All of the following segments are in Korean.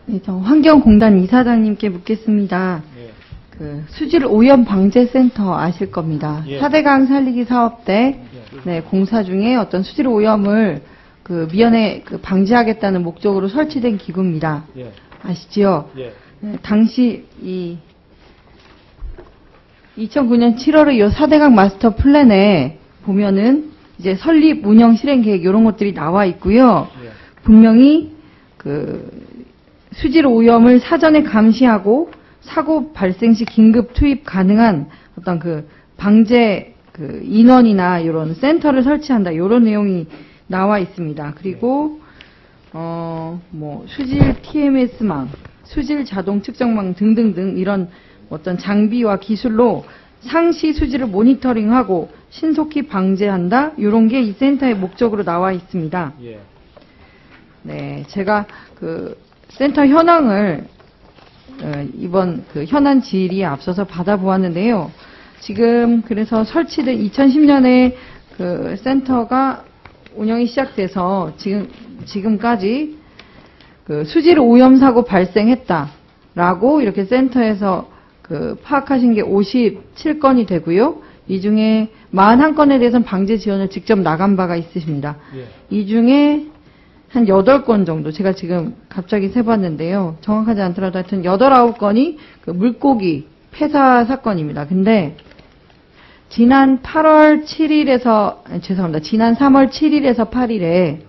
네, 저 환경공단 이사장님께 묻겠습니다. 예. 그 수질 오염 방제 센터 아실 겁니다. 예. 4대강 살리기 사업 때 네, 공사 중에 어떤 수질 오염을 그 미연에 그 방지하겠다는 목적으로 설치된 기구입니다. 예. 아시지요? 예. 네, 당시 2009년 7월에 이 4대강 마스터 플랜에 보면은 이제 설립, 운영, 실행 계획 이런 것들이 나와 있고요. 예. 분명히 그 수질 오염을 사전에 감시하고 사고 발생 시 긴급 투입 가능한 어떤 그 방제 그 인원이나 이런 센터를 설치한다 이런 내용이 나와 있습니다. 그리고 뭐 수질 TMS망, 수질 자동 측정망 등등등 이런 어떤 장비와 기술로 상시 수질을 모니터링하고 신속히 방제한다 이런 게 이 센터의 목적으로 나와 있습니다. 예. 네, 제가 그 센터 현황을 이번 그 현안 질의에 앞서서 받아보았는데요. 지금 그래서 설치된 2010년에 그 센터가 운영이 시작돼서 지금까지 그 수질 오염 사고 발생했다라고 이렇게 센터에서 그 파악하신 게 57건이 되고요. 이 중에 41건에 대해서는 방제 지원을 직접 나간 바가 있으십니다. 예. 이 중에 한 8건 정도 제가 지금 갑자기 세봤는데요. 정확하지 않더라도 하여튼 8, 9건이 그 물고기 폐사 사건입니다. 근데 지난 8월 7일에서 죄송합니다. 지난 3월 7일에서 8일에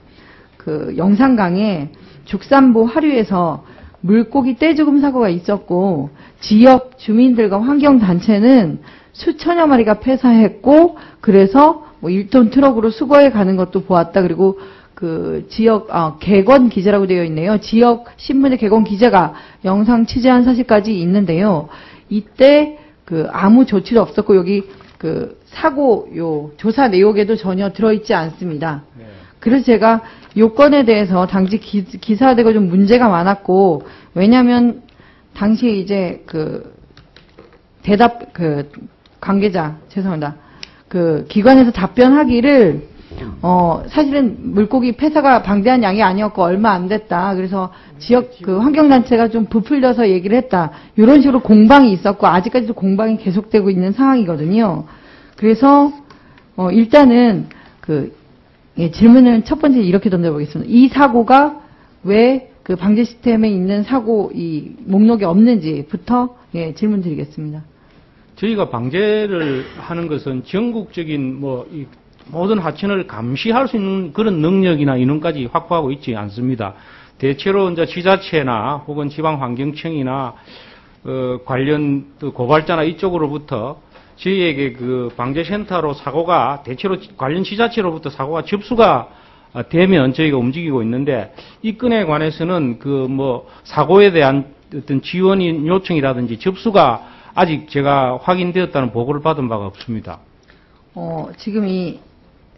그 영산강에 죽산보 하류에서 물고기 떼죽음 사고가 있었고 지역 주민들과 환경단체는 수천여 마리가 폐사했고 그래서 뭐 1톤 트럭으로 수거해 가는 것도 보았다. 그리고 그 지역 개건 기자라고 되어 있네요. 지역 신문의 개건 기자가 영상 취재한 사실까지 있는데요. 이때 그 아무 조치도 없었고 여기 그 사고 요 조사 내용에도 전혀 들어있지 않습니다. 네. 그래서 제가 요건에 대해서 당시 기사화되고 좀 문제가 많았고 왜냐하면 당시에 이제 그 대답 그 관계자 죄송합니다. 그 기관에서 답변하기를 사실은 물고기 폐사가 방대한 양이 아니었고 얼마 안 됐다. 그래서 지역 그 환경단체가 좀 부풀려서 얘기를 했다. 이런 식으로 공방이 있었고 아직까지도 공방이 계속되고 있는 상황이거든요. 그래서 일단은 질문을 첫 번째 이렇게 던져보겠습니다. 이 사고가 왜 그 방제 시스템에 있는 사고 이 목록에 없는지부터 질문 드리겠습니다. 저희가 방제를 하는 것은 전국적인 이 모든 하천을 감시할 수 있는 그런 능력이나 인원까지 확보하고 있지 않습니다. 대체로 이제 지자체나 혹은 지방환경청이나 관련 고발자나 이쪽으로부터 저희에게 그 방제센터로 사고가 대체로 관련 지자체로부터 사고가 접수가 되면 저희가 움직이고 있는데 이 건에 관해서는 사고에 대한 어떤 지원 요청이라든지 접수가 아직 제가 확인되었다는 보고를 받은 바가 없습니다. 지금 이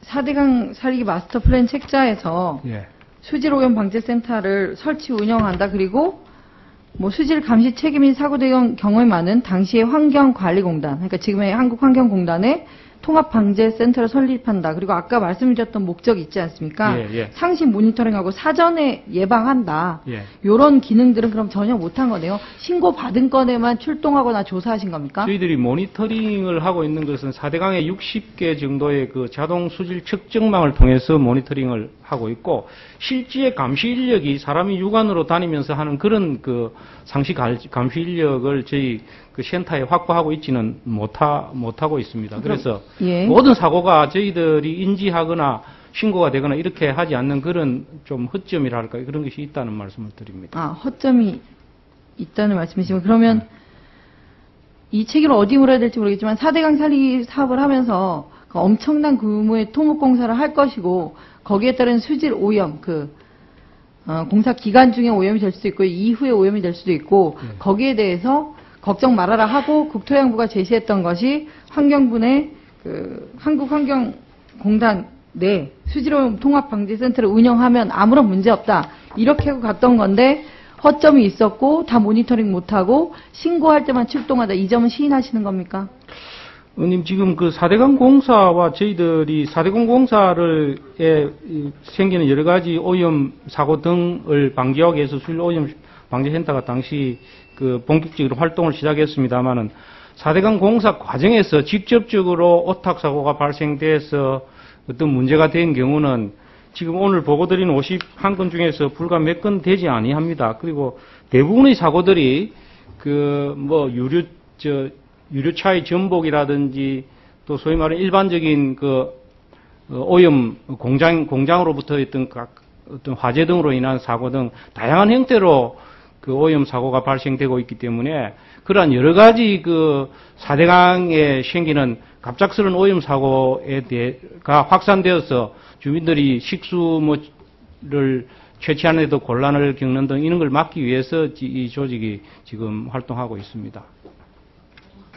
4대강 살리기 마스터 플랜 책자에서 예. 수질 오염 방제센터를 설치 운영한다. 그리고 수질 감시 책임인 사고된 경험이 많은 당시의 환경관리공단, 그러니까 지금의 한국환경공단의 통합방제센터를 설립한다. 그리고 아까 말씀드렸던 목적이 있지 않습니까? 예, 예. 상시 모니터링하고 사전에 예방한다. 예. 이런 기능들은 그럼 전혀 못한 거네요. 신고받은 건에만 출동하거나 조사하신 겁니까? 저희들이 모니터링을 하고 있는 것은 4대강의 60개 정도의 그 자동 수질 측정망을 통해서 모니터링을 하고 있고 실제 감시 인력이 사람이 육안으로 다니면서 하는 그런 그 상시 감시 인력을 저희 그 센터에 확보하고 있지는 못하고 있습니다. 그래서 예. 모든 사고가 저희들이 인지하거나 신고가 되거나 이렇게 하지 않는 그런 좀 허점이랄까 그런 것이 있다는 말씀을 드립니다. 허점이 있다는 말씀이시면 그러면 이 책임을 어디 물어야 될지 모르겠지만 4대강 살리기 사업을 하면서 엄청난 규모의 토목공사를 할 것이고 거기에 따른 수질 오염, 공사 기간 중에 오염이 될 수도 있고 이후에 오염이 될 수도 있고 거기에 대해서 걱정 말아라 하고 국토해양부가 제시했던 것이 환경부의 한국환경공단 내 수질오염 통합방지센터를 운영하면 아무런 문제 없다. 이렇게 하고 갔던 건데 허점이 있었고 다 모니터링 못하고 신고할 때만 출동하다. 이 점은 시인하시는 겁니까? 의원님 지금 그 4대강 공사와 저희들이 4대강 공사에 생기는 여러 가지 오염 사고 등을 방지하기 위해서 수질 오염 방재센터가 당시 그 본격적으로 활동을 시작했습니다만은 4대강 공사 과정에서 직접적으로 오탁 사고가 발생돼서 어떤 문제가 된 경우는 지금 오늘 보고드린 51건 중에서 불과 몇 건 되지 아니합니다. 그리고 대부분의 사고들이 그 뭐 유류차의 전복이라든지 또 소위 말하는 일반적인 그 오염 공장으로부터 어떤 화재 등으로 인한 사고 등 다양한 형태로 그 오염 사고가 발생되고 있기 때문에 그러한 여러 가지 그 4대강에 생기는 갑작스러운 오염 사고에 대해가 확산되어서 주민들이 식수를 채취하는 데도 곤란을 겪는 등 이런 걸 막기 위해서 이 조직이 지금 활동하고 있습니다.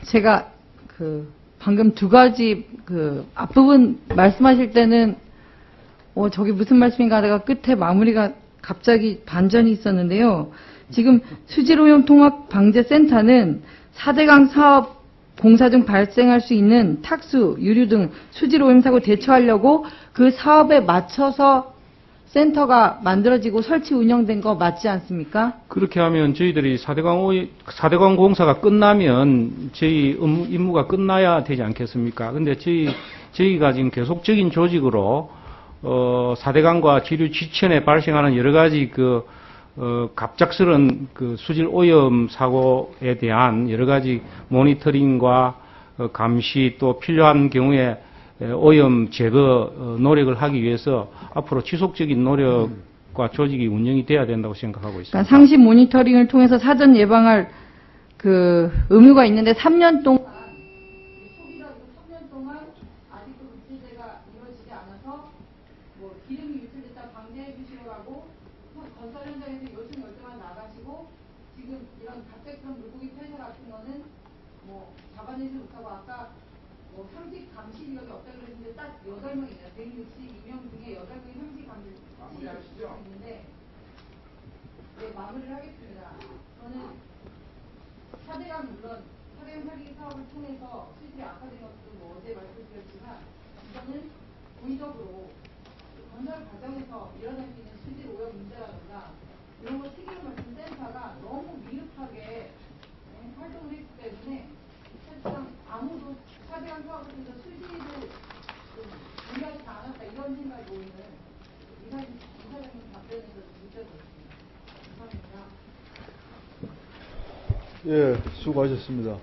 제가 방금 두 가지 앞부분 말씀하실 때는 저게 무슨 말씀인가 하다가 끝에 마무리가 갑자기 반전이 있었는데요. 지금 수질오염 통합 방재센터는 4대강 사업 공사 중 발생할 수 있는 탁수, 유류 등 수질오염 사고 대처하려고 그 사업에 맞춰서 센터가 만들어지고 설치 운영된 거 맞지 않습니까? 그렇게 하면 저희들이 4대강 공사가 끝나면 저희 임무가 끝나야 되지 않겠습니까? 근데 저희가 지금 계속적인 조직으로 4대강과 지류 지천에 발생하는 여러 가지 갑작스런 수질 오염 사고에 대한 여러 가지 모니터링과 감시 또 필요한 경우에 오염 제거 노력을 하기 위해서 앞으로 지속적인 노력과 조직이 운영이 돼야 된다고 생각하고 있습니다. 그러니까 상시 모니터링을 통해서 사전 예방할 의무가 있는데 3년 동안 아직도 급제재가 이루어지지 않아서 기름이 유출됐다 방지해 주시라고 건설 현장에서 요청 열정만 나가시고 지금 이런 갑작스러운 물고기 폐사 같은 거는 잡아내지 못하고 아까 상식 감시 인력이 없다 그랬는데 딱 8명이네요. 162명 중에 8명이 상식 감시 있는데 마무리를 하겠습니다. 저는 4대강 물론 4대강 살리기 사업을 통해서 수질이 악화된 것도 어제 말씀드렸지만 이거는 고의적으로 건설 과정에서 일어날 수 있는 수질 오염 문제라든가 이런 거 책임을 맡은 센터가 너무 미흡하게 활동을 했기 때문에 사실상 아무도 4대강 사업을 통해서 수질을 준비하지 않았다 이런 생각이 오는 이사장님 답변에서 느껴졌습니다. 감사합니다. 예, 수고하셨습니다.